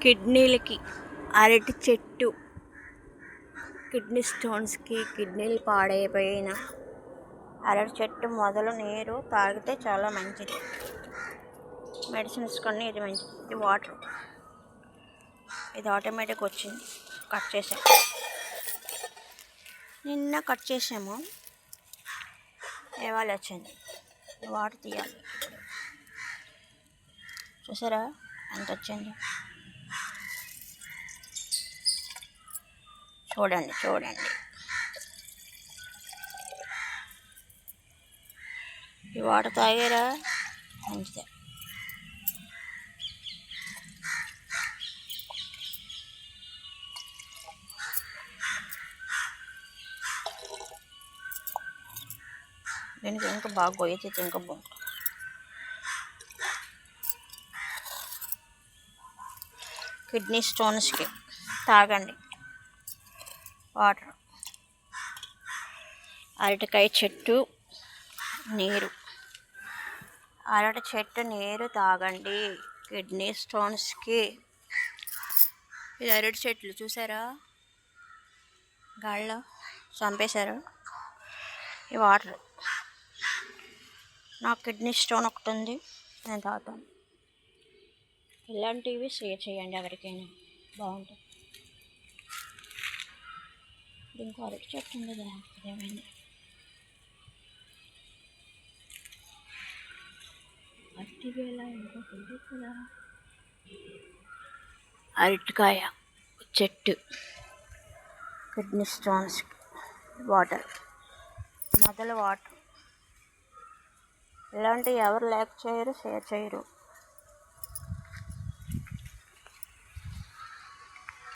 కిడ్నీలకి అరటి చెట్టు, కిడ్నీ స్టోన్స్కి, కిడ్నీలు పాడైపోయిన అరటి చెట్టు మొదలు నీరు తాగితే చాలా మంచిది. మెడిసిన్స్ కన్నా ఇది మంచిది. ఇది వాటర్, ఇది ఆటోమేటిక్ వచ్చింది. కట్ చేసాము, నిన్న కట్ చేసాము, ఇవాళ వచ్చింది. వాటర్ తీయాలి. చూసారా ఎంత వచ్చింది? చూడండి చూడండి. ఈ వాటర్ తాగారా మంచిదే. దీనికి ఇంకా బాగా గొయ్యి ఇంకా బాగుంటుంది. కిడ్నీ స్టోన్స్కి తాగండి వాటర్. అరటికాయ చెట్టు నీరు, అరటి చెట్టు నీరు తాగండి కిడ్నీ స్టోన్స్కి. ఇది అరటి చెట్లు చూసారా, గాళ్ళలో చంపేశారు. ఈ వాటర్, నాకు కిడ్నీ స్టోన్ ఒకటి ఉంది, నేను తాగుతాను. ఇలాంటివి షేర్ చేయండి ఎవరికైనా, బాగుంటుంది. ఇంకో అరటి చెట్టు ఉంది కదా, అదేమైంది? అరటి వేళ ఇంకోటి ఉంది కదా, అరటికాయ చెట్టు, కిడ్నీ స్టోన్స్, వాటర్, మొదలు వాటర్. ఇలాంటివి ఎవరు లైక్ చేయరు, షేర్ చేయరు.